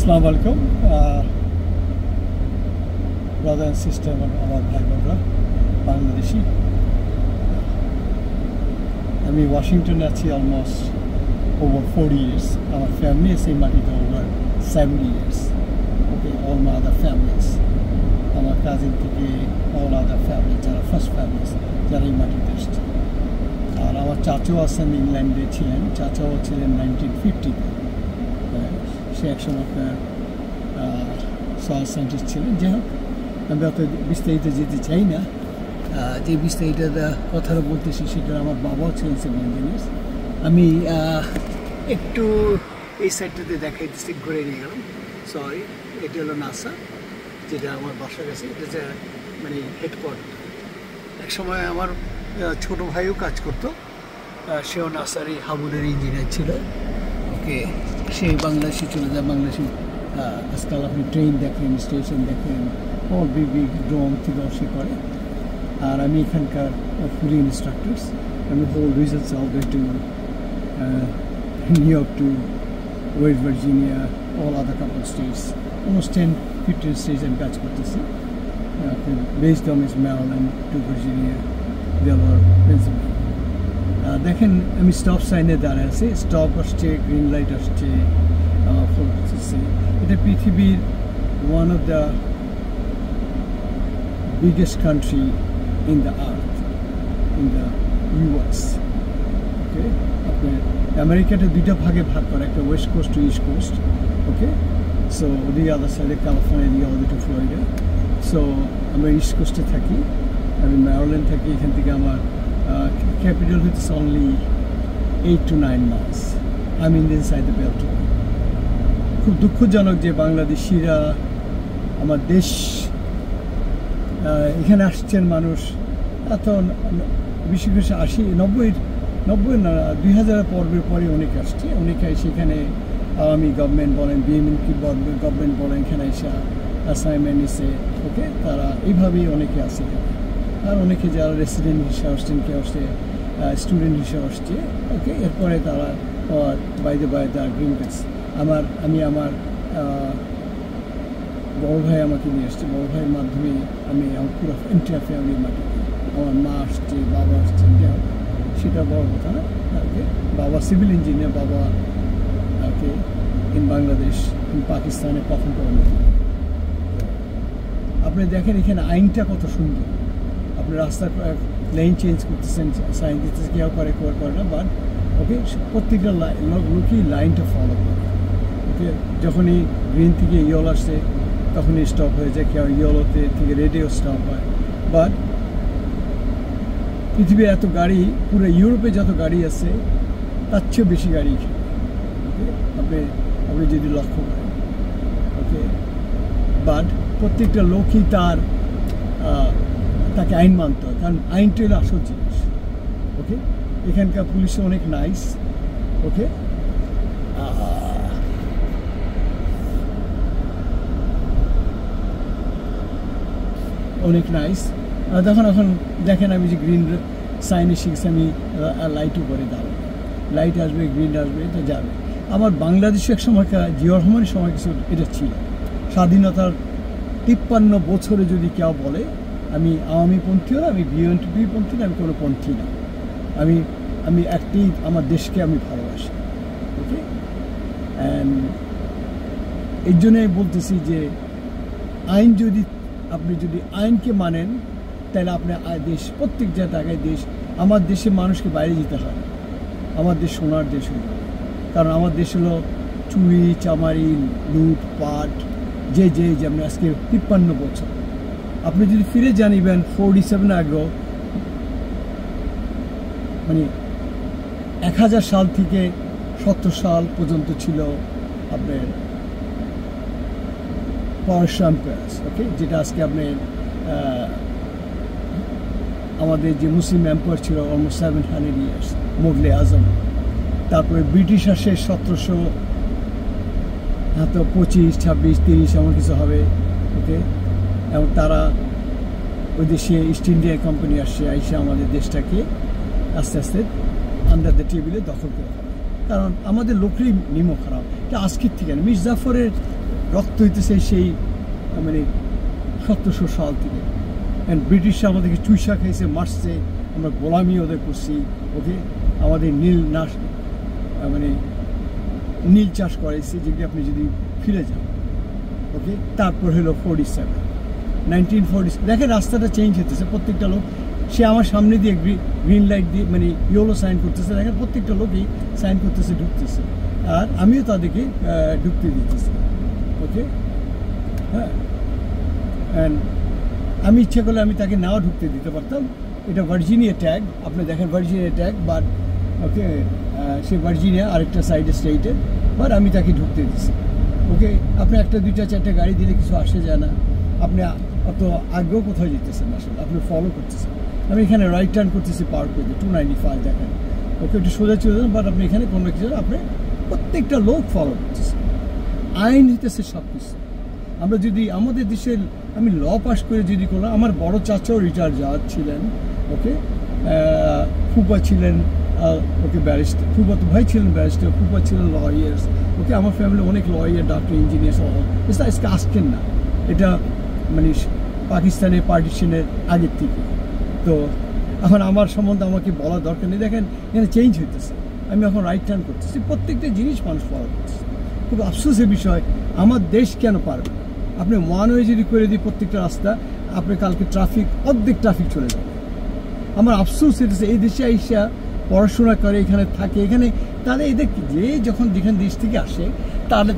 Assalamu alaikum, brother and sister and our bhai bhai Bangladeshi. I'm in Washington almost over 40 years. Our family is in Matita over 70 years. Okay, all my other families. Our cousin থেকে all other families, যারা first families, যারা এই মাটিতে এসেছে। আর আমার চাচাও আছেন ইংল্যান্ডে ছিলেন, চাচাও ছিলেন 1950-তে। সে একসময় আপনার সয়েল সায়েন্টিস্ট ছিলেন। যাই হোক, আমি অত বিস্তারিত যেতে চাই না। যে বিস্তারিত কথাটা বলতেছি সেটা আমার বাবাও ছিলেন সিভিল ইঞ্জিনিয়ার। আমি একটু এই সাইডটাতে দেখাইতেছি, ঘুরে নিয়ে গেলাম। সরি, এটা হলো নাসা, যেটা আমার বাসার কাছে। এটা যে মানে হেডকোয়ার্টার। এক সময় আমার ছোটো ভাইও কাজ করতো, সেও নাসারই হাবুরের ইঞ্জিনিয়ার ছিল। ওকে, সেই বাংলাদেশে চলে যায়। বাংলাদেশে আজকাল আপনি ট্রেন দেখেন, স্টেশন দেখেন, অল বিগ ড্রোন থেকে সে করে। আর আমি এখানকার ফুলি ইনস্ট্রাক্টরস। আমি whole results all way to New York to West Virginia, all other couple states, almost 10-15 states আমি কাজ করতেছি। Based on is Maryland to Virginia, Delaware, Pennsylvania. দেখেন আমি স্টপ সাইনে দাঁড়ায় আছি, স্টপ আসছে, গ্রিন লাইট আসছে, আসছে। এটা পৃথিবীর one of the biggest country in the earth, in the US. Okay, আপনার আমেরিকাটা দুইটা ভাগে ভাগ করে, একটা west coast to east coast. Okay, so ওদিকে আদার সাইডে ক্যালিফোর্নিয়া, দিকে আমাদের টু ফ্লোরিডা। সো আমরা ইস্ট কোস্টে থাকি, আমি ম্যারিল্যান্ড থাকি। এখান থেকে আমার ক্যাপিটাল হচ্ছে only 8 to 9 miles. I'm inside the Beltway. খুব দুঃখজনক যে বাংলাদেশিরা আমার দেশ এখানে আসছেন মানুষ এত বেশি বেশি 2000 পর্বের পরে অনেকে আসছে। অনেকে সেখানে আওয়ামী গভর্নমেন্ট বলেন, বিএনপি গভর্নমেন্ট বলেন, এখানে এসে অ্যাসাইনমেন্ট নিছে। ওকে, তারা এইভাবেই অনেকে আসে। আর অনেকে যারা রেসিডেন্ট হিসেবে আসছেন, কেউ আসছে স্টুডেন্ট হিসেবে আসছে। ওকে, এরপরে তারা বাইরে গ্রিন কার্ডস। আমি আমার বড় ভাই আমাকে নিয়ে আসছে। বড় ভাইয়ের মাধ্যমে আমি আমার পুরো এন্টায়ার ফ্যামিলির মাটিতে, আমার মা আসছে, বাবা আসছে, সেটা বড় কথা না। ওকে, বাবা সিভিল ইঞ্জিনিয়ার, বাবা ওকে ইন বাংলাদেশ, ইন পাকিস্তানে কখন পড়ানো। আপনি দেখেন এখানে আইনটা কত সুন্দর। আপনি রাস্তার লেন চেঞ্জ করতেছেন, সাইন দিতেছে, কেউ করে না, বাট ওকে প্রত্যেকটা লোকই লাইনটা ফলো করে। ওকে, যখনই গ্রিন থেকে ইয়েলো আসছে তখনই স্টপ হয়ে যায়, কেউ ইয়েলোতে থেকে রেডেও স্টপ হয়। বাট পৃথিবীর এত গাড়ি, পুরো ইউরোপে যত গাড়ি আছে তার চেয়েও বেশি গাড়ি এখানে। ওকে, আপনি যদি লক্ষ্য করেন। ওকে, বাট প্রত্যেকটা লোকই তাকে আইন মানতে হয়, কারণ আইনটা হলো আসল জিনিস। ওকে, এখানকার পুলিশও অনেক নাইস। ওকে, অনেক নাইস। এখন দেখেন আমি যে গ্রিন সাইনে শিখছি, আমি লাইটও করে দাঁড়াবো, লাইট আসবে, গ্রিন আসবে, এটা যাবে। আমার বাংলাদেশে এক সময় জিয়া রহমানের সময় কিছু এটা ছিল। স্বাধীনতার 53 বছরে যদি কেউ বলে আমি আওয়ামী পন্থীও না, আমি বিএনপি পন্থী না, আমি কোনো পন্থী না, আমি একটি আমার দেশকে আমি ভালোবাসি। ওকে, অ্যান্ড এই জন্যই বলতেছি যে আইন আপনি যদি আইনকে মানেন, তাহলে আপনার দেশ, প্রত্যেক জায়গায় দেশ, আমার দেশে মানুষকে বাইরে যেতে হয়। আমার দেশ সোনার দেশ হলো, কারণ আমার দেশ হলো চুরি চামারি লুটপাট যেমন আজকে 53 বছর। আপনি যদি ফিরে যান ইভেন 47 আগেও, মানে 1000 সাল থেকে 70 সাল পর্যন্ত ছিল আপনার পার্সিয়ান এম্পায়ার। ওকে, যেটা আজকে আপনার আমাদের যে মুসলিম এম্পায়ার ছিল অলমোস্ট 700 ইয়ার্স, মোগলে আজম। তারপরে ব্রিটিশ আসে 1725, 26, 30 এমন কিছু হবে। ওকে, এবং তারা ওই দেশে ইস্ট ইন্ডিয়া কোম্পানি আসছে, আইসে আমাদের দেশটাকে আস্তে আস্তে আন্ডার দ্য টেবিলে দখল করে ফেলে। কারণ আমাদের লোকেরই নিমো খারাপ। এটা আজকের থেকে না, মির্জাফরের রক্ত হইতেছে সেই মানে 1700 সাল থেকে। অ্যান্ড ব্রিটিশরা আমাদেরকে চুইসা খাইছে, মারছে, আমরা গোলামি ওদের করছি। ওকে, আমাদের মানে নীল চাষ করাইছে, যেগুলি আপনি যদি ফিরে যান। ওকে, তারপর হলো 1940 দেখেন রাস্তাটা চেঞ্জ হতেছে। প্রত্যেকটা লোক সে আমার সামনে দিয়ে গ্রিন লাইট দিয়ে মানে ইয়েলো সাইন করতেছে, দেখেন প্রত্যেকটা লোকই সাইন করতেছে, ঢুকতেছে, আর আমিও তাদেরকে ঢুকতে দিতেছি। ওকে, হ্যাঁ, অ্যান্ড আমি ইচ্ছে করলে আমি তাকে নাও ঢুকতে দিতে পারতাম। এটা ভার্জিনিয়া ট্যাগ, আপনি দেখেন Virginia tag, but okay say Virginia আরেকটা সাইডে স্টেটে, বাট আমি তাকে ঢুকতে দিচ্ছি। ওকে, আপনি একটা দুইটা চারটা গাড়ি দিলে কিছু আসে যায় না, আপনি অত আগেও কোথাও যেতেছেন, আসলে আপনি ফলো করতেছেন। আমি এখানে রাইট টার্ন করতেছি পার্ক করতে 295 দেখেন। ওকে, একটু সোজা চলে যান, বাট আপনি এখানে কোনো কিছু আপনি প্রত্যেকটা লোক ফলো করতেছেন। আইন হইতেছে সব কিছু। আমরা যদি আমাদের দেশের, আমি ল পাস করে যদি করলাম, আমার বড় চাচাও রিটায়ার্ড জাজ ছিলেন। ওকে, ফুপা ছিলেন ওকে ব্যারিস্টার, ফুপা তো ভাই ছিলেন ব্যারিস্টার, ফুপা ছিলেন লয়ার্স। ওকে, আমার ফ্যামিলি অনেক লয়ার, ডাক্তার, ইঞ্জিনিয়ার সহ। আজকে আসছেন না, এটা মানে পাকিস্তানের পার্টিশনের আগের থেকে। তো এখন আমার সম্বন্ধে আমাকে বলা দরকার নেই। দেখেন এখানে চেঞ্জ হইতেছে, আমি এখন রাইট টার্ন করতেছি, প্রত্যেকটা জিনিস মানুষ ফলো করতেছে। খুব আফসোসের বিষয়, আমার দেশ কেন পারবে না? আপনি ওয়ান ওয়ে যদি করে দিই প্রত্যেকটা রাস্তা, আপনি কালকে অর্ধেক ট্রাফিক চলে যাবে। আমার আফসোস হইতেছে এই দেশে আইসা পড়াশোনা করে, এখানে থাকে, এখানে তাহলে এদের যে যখন যেখানে দেশ থেকে আসে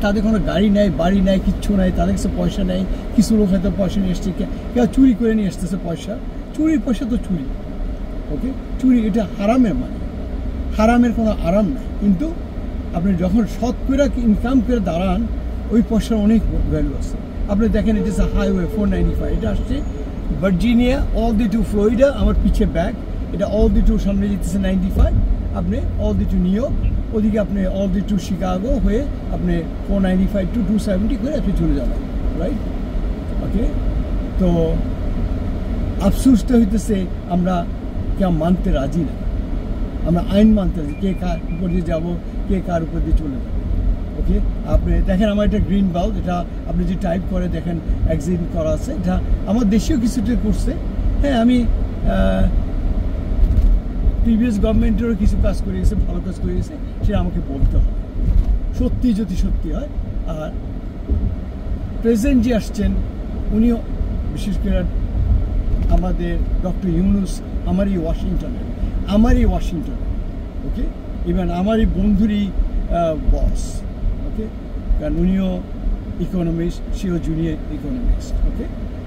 তাদের কোনো গাড়ি নেই, বাড়ি নেই, কিচ্ছু নাই, তাদের কাছে পয়সা নেই। কিছু লোক হয়তো পয়সা নিয়ে এসছে, কেউ চুরি করে নিয়ে আসতেছে পয়সা। চুরির পয়সা তো চুরি। ওকে, চুরি এটা হারামের, মানে হারামের কোনো আরাম নাই। কিন্তু আপনি যখন সৎ করে ইনকাম করে দাঁড়ান, ওই পয়সার অনেক ভ্যালু আছে। আপনি দেখেন এটা হচ্ছে হাইওয়ে 495, এটা আসছে Virginia all the to Florida, আমার পিছে ব্যাগ, এটা অল দি টু সামনে যেতেছে 95, আপনি all the two New York, ওদিকে আপনি অল দি টু শিকাগো হয়ে আপনি 495 to 270 করে আপনি চলে যাবেন, রাইট? ওকে, তো আফসোসটা হইতেছে আমরা কেউ মানতে রাজি না, আমরা আইন মানতে রাজি, কে কার উপর দিয়ে যাবো, কে কার উপর দিয়ে চলে যাবো। ওকে, আপনি দেখেন আমার এটা গ্রিন বাল্ব, এটা আপনি যদি টাইপ করে দেখেন এক্সিট করা আছে, এটা আমার দেশেও কিছুটা করছে। হ্যাঁ, আমি প্রিভিয়াস গভর্নমেন্টেরও কিছু কাজ করিয়েছে, ভালো কাজ করিয়েছে, সেটা আমাকে বলতে হবে সত্যি যদি সত্যি হয়। আর প্রেসিডেন্ট যে আসছেন উনিও বিশেষ করে আমাদের ডক্টর ইউনুস, আমারই ওয়াশিংটনে, ওকে, ইভেন আমারই বন্ধুরই বস। ওকে, কারণ উনিও ইকোনমিস্ট, সেও জুনিয়র ইকোনমিস্ট। ওকে,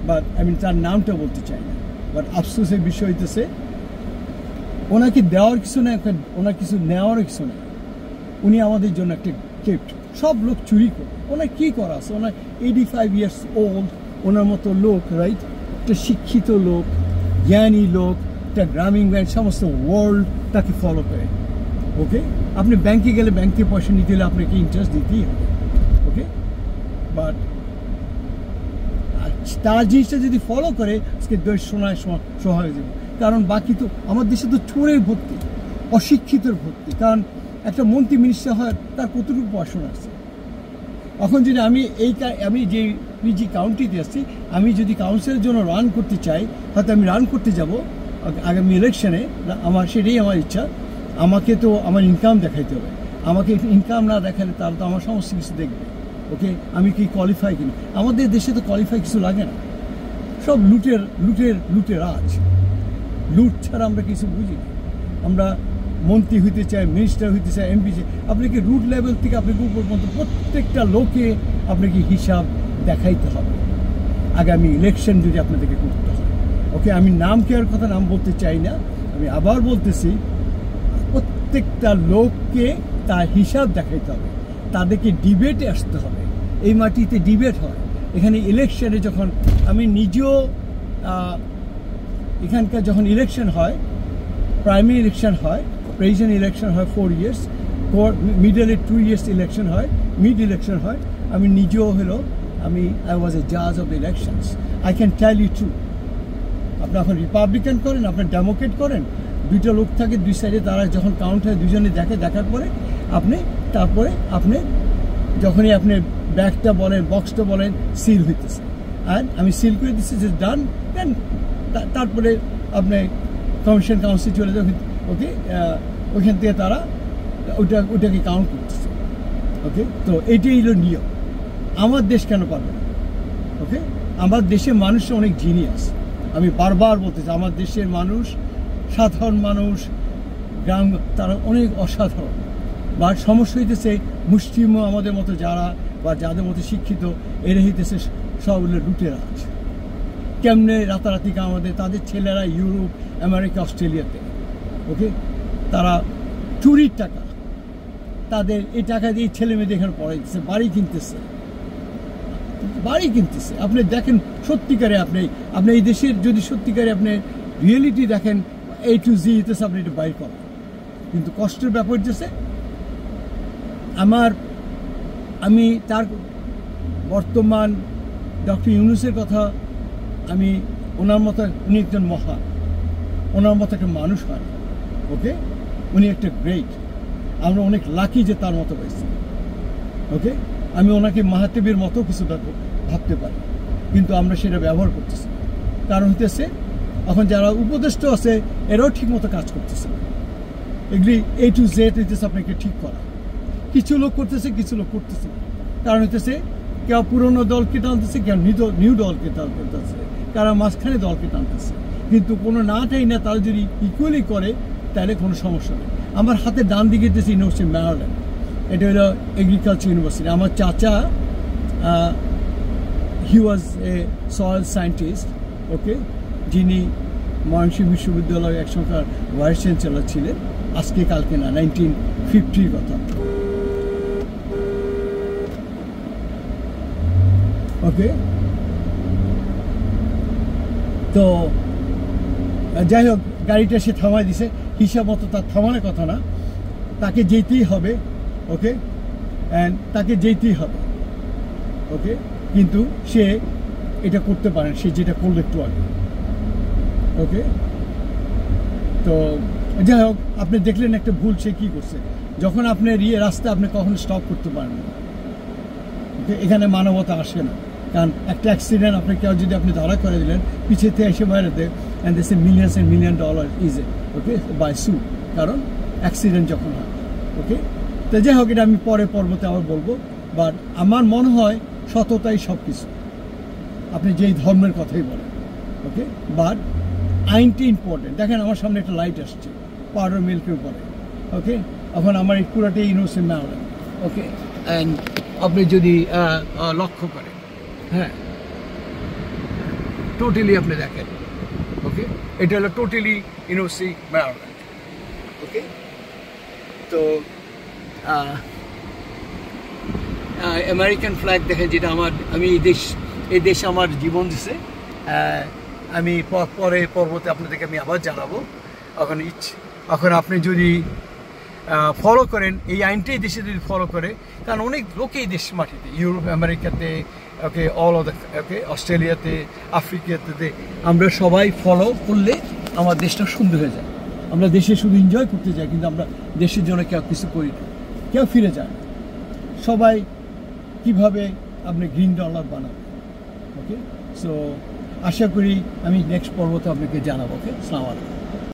বাট আমি তার নামটা বলতে চাই না। বাট আফসোসের বিষয় হইতেছে ওনাকে দেওয়ার কিছু নেই, ওনার কিছু নেওয়ারও কিছু নেই। উনি আমাদের জন্য একটা গিফট। সব লোক চুরি করে, ওনার কী করা আছে? ওনার 85 years old, ওনার মতো লোক, রাইট, একটা শিক্ষিত লোক, জ্ঞানী লোক, একটা গ্রামীণ ব্যাংক, সমস্ত ওয়ার্ল্ড তাকে ফলো করে। ওকে, আপনি ব্যাংকে গেলে ব্যাংক থেকে পয়সা নিতে হলে আপনাকে ইন্টারেস্ট দিতেই হবে। ওকে, বাট তার জিনিসটা যদি ফলো করে আজকে দেশ সোনায় সোহা হয়ে যাবে। কারণ বাকি তো আমার দেশে তো চোরের ভর্তি, অশিক্ষিতর ভর্তি। কারণ একটা মন্ত্রী মিনিস্টার হয়, তার কতটুকু পড়াশোনা আছে? এখন যদি আমি যে পিজি কাউন্টিতে আসছি, আমি যদি কাউন্সিলের জন্য রান করতে চাই, হয়তো আমি রান করতে যাব আগামী ইলেকশনে, সেটাই আমার ইচ্ছা। আমাকে তো আমার ইনকাম দেখাইতে হবে। আমাকে ইনকাম না দেখালে তারা তো আমার সমস্ত কিছু দেখবে। ওকে, আমি কি কোয়ালিফাই কিনা? আমাদের দেশে তো কোয়ালিফাই কিছু লাগে না, সব লুটের রাজ। লুট ছাড়া আমরা কিছু বুঝি না। আমরা মন্ত্রী হইতে চাই, মিনিস্টার হইতে চাই, এমপি চাই, আপনাকে রুট লেভেল থেকে আপনাকে উপর পর্যন্ত প্রত্যেকটা লোকে আপনাকে হিসাব দেখাইতে হবে আগামী ইলেকশন যদি আপনাদেরকে করতে হয়। ওকে, আমি নাম কেয়ার কথা নাম বলতে চাই না, আমি আবার বলতেছি, প্রত্যেকটা লোককে তার হিসাব দেখাইতে হবে, তাদেরকে ডিবেটে আসতে হবে। এই মাটিতে ডিবেট হয়, এখানে ইলেকশনে যখন আমি নিজেও এখানকার যখন ইলেকশন হয়, প্রাইমারি ইলেকশন হয়, প্রেসিডেন্ট ইলেকশন হয় 4 years, মিডলে 2 years ইলেকশন হয়, মিড ইলেকশন হয়। আমি নিজেও আই ওয়াজ এ জাজ of the elections. I can tell you true. আপনি এখন রিপাবলিকান করেন, আপনি ডেমোক্রেট করেন, দুইটা লোক থাকে দুই সাইডে, তারা যখন কাউন্ট হয় দুজনে দেখার পরে তারপরে আপনি যখনই আপনি ব্যাগটা বলেন বক্সটা বলেন সিল হইতেছে, আর আমি সিল করে দিচ্ছি যে ডান। দেন তারপরে আপনি কমিশন কাউন্সিল চলে যাবে, ওকে, ওইখান থেকে তারা ওটাকে কাউন্ট করতেছে। ওকে, তো এইটাই হলো নিয়ম। আমার দেশ কেন পারবে না? ওকে, আমার দেশের মানুষ অনেক জিনিয়াস। আমি বারবার বলতেছি আমার দেশের মানুষ, সাধারণ মানুষ, গ্রাম, তারা অনেক অসাধারণ। বা সমস্যা হইতেছে মুসলিম আমাদের মতো যারা বা যাদের মতো শিক্ষিত, এরা হইতেছে সব লুটেরাজ। কেমনে রাতারাতি আমাদের তাদের ছেলেরা ইউরোপ, আমেরিকা, অস্ট্রেলিয়াতে, ওকে, তারা চুরির টাকা, তাদের এই টাকা দিয়ে ছেলে মেয়েদের এখানে পড়াইতেছে, বাড়ি কিনতেছে। আপনি দেখেন সত্যিকারে, আপনি এই দেশের যদি সত্যিকারে আপনি রিয়েলিটি দেখেন, A to Z হইতেছে আপনি এটা বাইর করেন। কিন্তু কষ্টের ব্যাপার হচ্ছে আমি তার বর্তমান ডক্টর ইউনূসের কথা, আমি ওনার মতো, উনি একজন মহান, ওনার মতো একটা মানুষ হয়। ওকে, উনি একটা গ্রেট, আমরা অনেক লাকি যে তার মতো হয়েছে। ওকে, আমি ওনাকে মাহাতিবের মতো কিছু ভাবতে পারি, কিন্তু আমরা সেটা ব্যবহার করতেছি। কারণ হইতেছে এখন যারা উপদেষ্টা আছে এরাও ঠিক মতো কাজ করতেছে। এগুলি A to Z হইতেছে আপনাকে ঠিক করা। কিছু লোক করতেছে, কিছু লোক করতেছে। কারণ হইতেছে কেউ পুরনো দলকে টানতেছে, কেউ নিউ দলকে টানতেছে, কারা মাঝখানে দলকে টানতেছে। কিন্তু কোনো নাটাই না, তারা যদি ইকুয়ালি করে তাহলে কোনো সমস্যা নেই। আমার হাতে ডান দিকে দিতেছে ইউনিভার্সিটি ম্যারিল্যান্ড, এটা হলো এগ্রিকালচার ইউনিভার্সিটি। আমার চাচা হি ওয়াজ এ সয়েল সায়েন্টিস্ট, ওকে, যিনি ময়মনসিংহ বিশ্ববিদ্যালয়ে একসময় ভাইস চ্যান্সেলর ছিলেন। আজকে কালকে না, 1950 কথা। ওকে, তো যাই হোক, গাড়িটা সে থামাই দিছে, হিসাব মতো তার থামানোর কথা না, তাকে যেতেই হবে। ওকে, অ্যান্ড তাকে যেতেই হবে। ওকে, কিন্তু সে এটা করতে পারেন, সে যেটা করলো একটু আগে। ওকে, তো যাই হোক, আপনি দেখলেন একটা ভুল সে কী করছে। যখন আপনার রাস্তা আপনি কখনো স্টপ করতে পারেন না। ওকে, এখানে মানবতা আসে না। কারণ একটা অ্যাক্সিডেন্ট আপনি কেউ যদি আপনি ধরা করে দিলেন, পিছিয়ে থেকে এসে বাইরেতে, and this millions and million dollar is a, okay, বাই সু, কারণ অ্যাক্সিডেন্ট যখন হয়। ওকে, তো যাই হোক, এটা আমি পরে পর্বতে আবার বলবো। বাট আমার মনে হয় সততাই সব কিছু, আপনি যেই ধর্মের কথাই বলেন। ওকে, বাট আইনটি ইম্পর্টেন্ট। দেখেন আমার সামনে একটা লাইট আসছে পাউডার মিল্কের উপরে। ওকে, এখন আমার এই পুরাটাই ইউনিভার্সিটি ম্যারিল্যান্ড। ওকে, অ্যান্ড আপনি যদি লক্ষ্য করেন, হ্যাঁ, টোটালি আপনি দেখেন। ওকে, এটা হলো টোটালি ইউনিভার্সিটি ম্যারিল্যান্ড। ওকে, তো আমেরিকান ফ্ল্যাগ দেখেন, যেটা আমি এই দেশ আমার জীবন দিছে। আমি পরে পর্বতে আপনাদেরকে আমি আবার জানাবো। এখন আপনি যদি ফলো করেন এই আইনটাই, দেশে যদি ফলো করে, কারণ অনেক লোকে এই দেশ মাটিতে, ইউরোপ, আমেরিকাতে, ওকে, অল অফ দ্য, ওকে, অস্ট্রেলিয়াতে, আফ্রিকাতে, আমরা সবাই ফলো করলে আমার দেশটা সুন্দর হয়ে যায়। আমরা দেশে শুধু এনজয় করতে যাই, কিন্তু আমরা দেশের জন্য কেউ কিছু করি না, কেউ ফিরে যায় না। সবাই কিভাবে আপনি গ্রিন ডলার বানাবেন। ওকে, সো আশা করি আমি নেক্সট পর্বতে আপনাকে জানাবো। ওকে, আসসালামু আলাইকুম।